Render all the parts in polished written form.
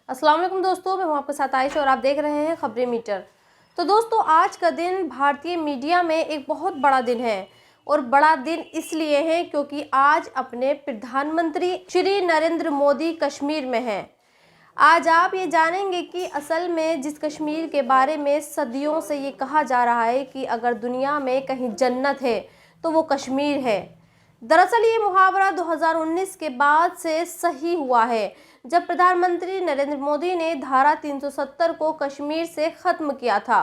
अस्सलाम वालेकुम दोस्तों, मैं हूं आपके साथ आयशा और आप देख रहे हैं खबरें मीटर। तो दोस्तों, आज का दिन भारतीय मीडिया में एक बहुत बड़ा दिन है और बड़ा दिन इसलिए है क्योंकि आज अपने प्रधानमंत्री श्री नरेंद्र मोदी कश्मीर में हैं। आज आप ये जानेंगे कि असल में जिस कश्मीर के बारे में सदियों से ये कहा जा रहा है कि अगर दुनिया में कहीं जन्नत है तो वो कश्मीर है। दरअसल ये मुहावरा 2019 के बाद से सही हुआ है, जब प्रधानमंत्री नरेंद्र मोदी ने धारा 370 को कश्मीर से खत्म किया था।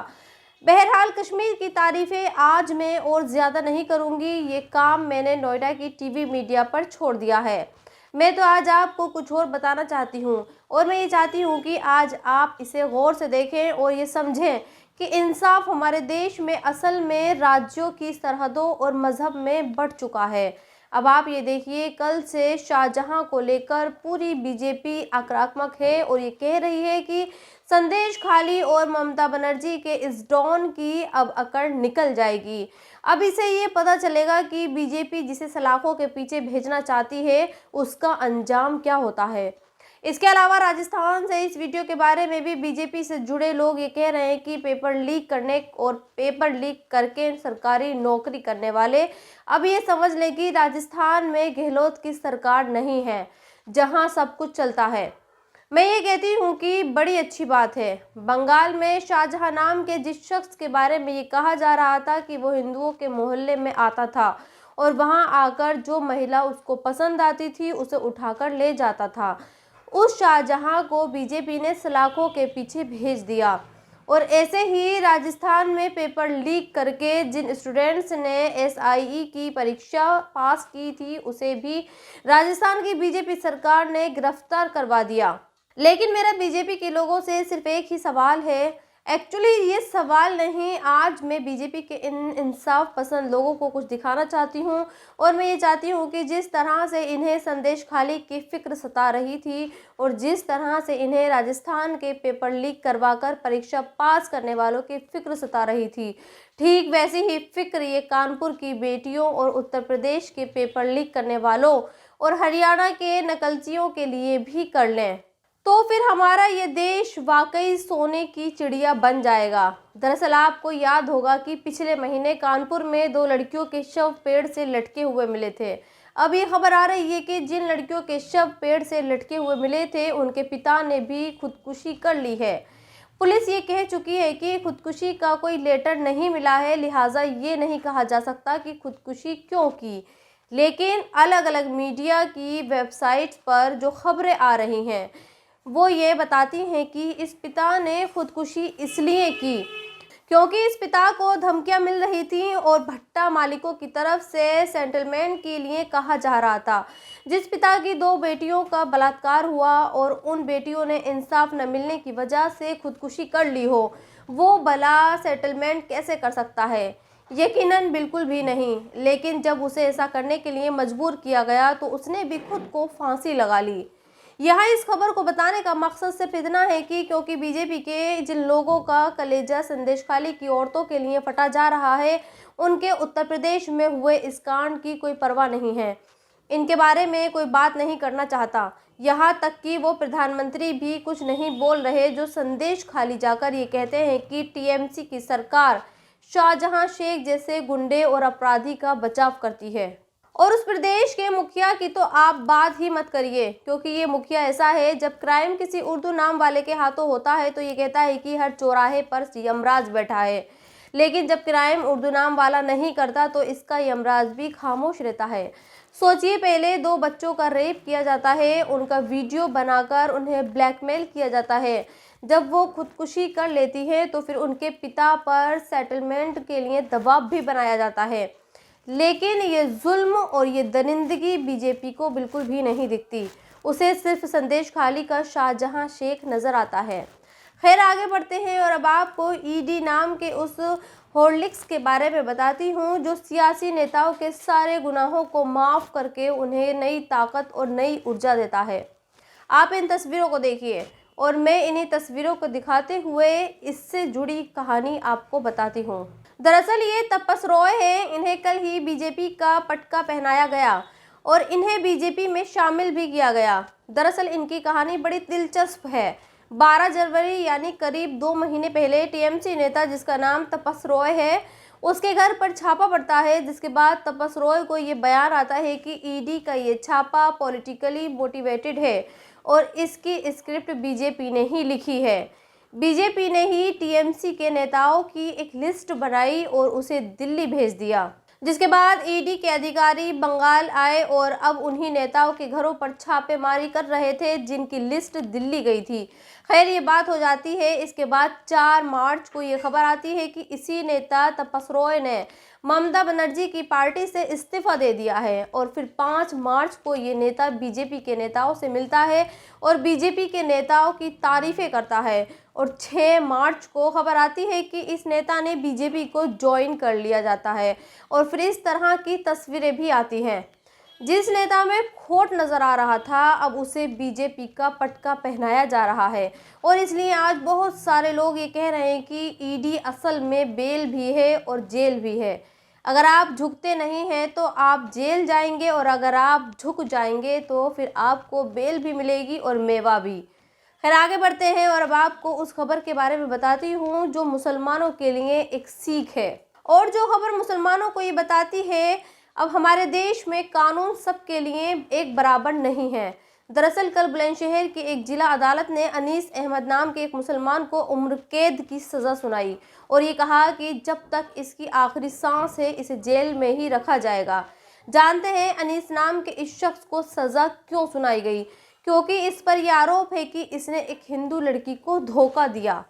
बहरहाल कश्मीर की तारीफें आज मैं और ज़्यादा नहीं करूंगी, ये काम मैंने नोएडा की टीवी मीडिया पर छोड़ दिया है। मैं तो आज आपको कुछ और बताना चाहती हूँ और मैं ये चाहती हूँ कि आज आप इसे गौर से देखें और ये समझें कि इंसाफ हमारे देश में असल में राज्यों की सरहदों और मज़हब में बढ़ चुका है। अब आप ये देखिए, कल से शाहजहां को लेकर पूरी बीजेपी आक्रामक है और ये कह रही है कि संदेश खाली और ममता बनर्जी के इस डॉन की अब अकड़ निकल जाएगी। अब इसे ये पता चलेगा कि बीजेपी जिसे सलाखों के पीछे भेजना चाहती है उसका अंजाम क्या होता है। इसके अलावा राजस्थान से इस वीडियो के बारे में भी बीजेपी से जुड़े लोग ये कह रहे हैं कि पेपर लीक करने और पेपर लीक करके सरकारी नौकरी करने वाले अब ये समझ लें कि राजस्थान में गहलोत की सरकार नहीं है जहां सब कुछ चलता है। मैं ये कहती हूँ कि बड़ी अच्छी बात है। बंगाल में शाहजहां नाम के जिस शख्स के बारे में ये कहा जा रहा था कि वो हिंदुओं के मोहल्ले में आता था और वहां आकर जो महिला उसको पसंद आती थी उसे उठाकर ले जाता था, उस शाहजहां को बीजेपी ने सलाखों के पीछे भेज दिया। और ऐसे ही राजस्थान में पेपर लीक करके जिन स्टूडेंट्स ने एसआईई की परीक्षा पास की थी उसे भी राजस्थान की बीजेपी सरकार ने गिरफ्तार करवा दिया। लेकिन मेरा बीजेपी के लोगों से सिर्फ एक ही सवाल है, एक्चुअली ये सवाल नहीं, आज मैं बीजेपी के इन इंसाफ पसंद लोगों को कुछ दिखाना चाहती हूँ और मैं ये चाहती हूँ कि जिस तरह से इन्हें संदेश खाली की फिक्र सता रही थी और जिस तरह से इन्हें राजस्थान के पेपर लीक करवाकर परीक्षा पास करने वालों की फिक्र सता रही थी, ठीक वैसी ही फिक्र ये कानपुर की बेटियों और उत्तर प्रदेश के पेपर लीक करने वालों और हरियाणा के नकलचियों के लिए भी कर लें तो फिर हमारा ये देश वाकई सोने की चिड़िया बन जाएगा। दरअसल आपको याद होगा कि पिछले महीने कानपुर में 2 लड़कियों के शव पेड़ से लटके हुए मिले थे। अब ये खबर आ रही है कि जिन लड़कियों के शव पेड़ से लटके हुए मिले थे उनके पिता ने भी खुदकुशी कर ली है। पुलिस ये कह चुकी है कि खुदकुशी का कोई लेटर नहीं मिला है, लिहाजा ये नहीं कहा जा सकता कि खुदकुशी क्यों की। लेकिन अलग अलग मीडिया की वेबसाइट्स पर जो खबरें आ रही हैं वो ये बताती हैं कि इस पिता ने खुदकुशी इसलिए की क्योंकि इस पिता को धमकियां मिल रही थी और भट्टा मालिकों की तरफ से सेटलमेंट के लिए कहा जा रहा था। जिस पिता की 2 बेटियों का बलात्कार हुआ और उन बेटियों ने इंसाफ न मिलने की वजह से खुदकुशी कर ली हो, वो भला सेटलमेंट कैसे कर सकता है? यकीनन बिल्कुल भी नहीं। लेकिन जब उसे ऐसा करने के लिए मजबूर किया गया तो उसने भी खुद को फांसी लगा ली। यहाँ इस खबर को बताने का मकसद सिर्फ इतना है कि क्योंकि बीजेपी के जिन लोगों का कलेजा संदेश खाली की औरतों के लिए फटा जा रहा है, उनके उत्तर प्रदेश में हुए इस कांड की कोई परवाह नहीं है, इनके बारे में कोई बात नहीं करना चाहता। यहाँ तक कि वो प्रधानमंत्री भी कुछ नहीं बोल रहे जो संदेश खाली जाकर ये कहते हैं कि टीएमसी की सरकार शाहजहां शेख जैसे गुंडे और अपराधी का बचाव करती है। और उस प्रदेश के मुखिया की तो आप बात ही मत करिए, क्योंकि ये मुखिया ऐसा है, जब क्राइम किसी उर्दू नाम वाले के हाथों होता है तो ये कहता है कि हर चौराहे पर यमराज बैठा है, लेकिन जब क्राइम उर्दू नाम वाला नहीं करता तो इसका यमराज भी खामोश रहता है। सोचिए, पहले 2 बच्चों का रेप किया जाता है, उनका वीडियो बनाकर उन्हें ब्लैकमेल किया जाता है, जब वो खुदकुशी कर लेती है तो फिर उनके पिता पर सेटलमेंट के लिए दबाव भी बनाया जाता है। लेकिन ये जुल्म और ये दरिंदगी बीजेपी को बिल्कुल भी नहीं दिखती, उसे सिर्फ संदेश खाली का शाहजहां शेख नज़र आता है। खैर, आगे बढ़ते हैं और अब आपको ईडी नाम के उस हॉर्लिक्स के बारे में बताती हूँ जो सियासी नेताओं के सारे गुनाहों को माफ़ करके उन्हें नई ताकत और नई ऊर्जा देता है। आप इन तस्वीरों को देखिए और मैं इन्हीं तस्वीरों को दिखाते हुए इससे जुड़ी कहानी आपको बताती हूँ। दरअसल ये तपस रॉय हैं, इन्हें कल ही बीजेपी का पटका पहनाया गया और इन्हें बीजेपी में शामिल भी किया गया। दरअसल इनकी कहानी बड़ी दिलचस्प है। 12 जनवरी यानी करीब 2 महीने पहले टीएमसी नेता जिसका नाम तपस रॉय है, उसके घर पर छापा पड़ता है, जिसके बाद तपस रॉय को ये बयान आता है कि ईडी का ये छापा पॉलिटिकली मोटिवेटेड है और इसकी स्क्रिप्ट बीजेपी ने ही लिखी है। बीजेपी ने ही टीएमसी के नेताओं की एक लिस्ट बनाई और उसे दिल्ली भेज दिया, जिसके बाद ईडी के अधिकारी बंगाल आए और अब उन्हीं नेताओं के घरों पर छापेमारी कर रहे थे जिनकी लिस्ट दिल्ली गई थी। खैर ये बात हो जाती है। इसके बाद 4 मार्च को ये खबर आती है कि इसी नेता तपस रॉय ने ममता बनर्जी की पार्टी से इस्तीफा दे दिया है और फिर 5 मार्च को ये नेता बीजेपी के नेताओं से मिलता है और बीजेपी के नेताओं की तारीफें करता है और 6 मार्च को खबर आती है कि इस नेता ने बीजेपी को ज्वाइन कर लिया जाता है और फिर इस तरह की तस्वीरें भी आती हैं। जिस नेता में खोट नजर आ रहा था अब उसे बीजेपी का पटका पहनाया जा रहा है और इसलिए आज बहुत सारे लोग ये कह रहे हैं कि ईडी असल में बेल भी है और जेल भी है। अगर आप झुकते नहीं हैं तो आप जेल जाएंगे और अगर आप झुक जाएंगे तो फिर आपको बेल भी मिलेगी और मेवा भी। खैर आगे बढ़ते हैं और अब आपको उस खबर के बारे में बताती हूँ जो मुसलमानों के लिए एक सीख है और जो खबर मुसलमानों को ये बताती है अब हमारे देश में कानून सबके लिए एक बराबर नहीं है। दरअसल कल बुलंदशहर की एक जिला अदालत ने अनीस अहमद नाम के एक मुसलमान को उम्र कैद की सज़ा सुनाई और ये कहा कि जब तक इसकी आखिरी सांस है इसे जेल में ही रखा जाएगा। जानते हैं अनीस नाम के इस शख्स को सज़ा क्यों सुनाई गई? क्योंकि इस पर यह आरोप है कि इसने एक हिंदू लड़की को धोखा दिया।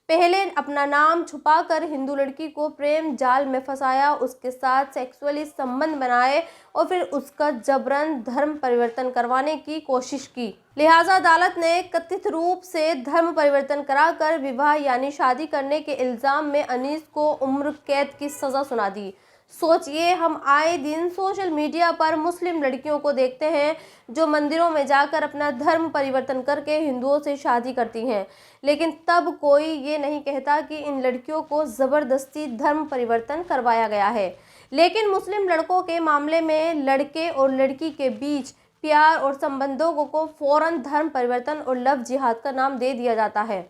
पहले अपना नाम छुपाकर हिंदू लड़की को प्रेम जाल में फंसाया, उसके साथ सेक्सुअली संबंध बनाए और फिर उसका जबरन धर्म परिवर्तन करवाने की कोशिश की। लिहाजा अदालत ने कथित रूप से धर्म परिवर्तन कराकर विवाह यानी शादी करने के इल्जाम में अनीस को उम्र कैद की सजा सुना दी। सोचिए, हम आए दिन सोशल मीडिया पर मुस्लिम लड़कियों को देखते हैं जो मंदिरों में जाकर अपना धर्म परिवर्तन करके हिंदुओं से शादी करती हैं, लेकिन तब कोई ये नहीं कहता कि इन लड़कियों को ज़बरदस्ती धर्म परिवर्तन करवाया गया है। लेकिन मुस्लिम लड़कों के मामले में लड़के और लड़की के बीच प्यार और संबंधों को फ़ौरन धर्म परिवर्तन और लव जिहाद का नाम दे दिया जाता है।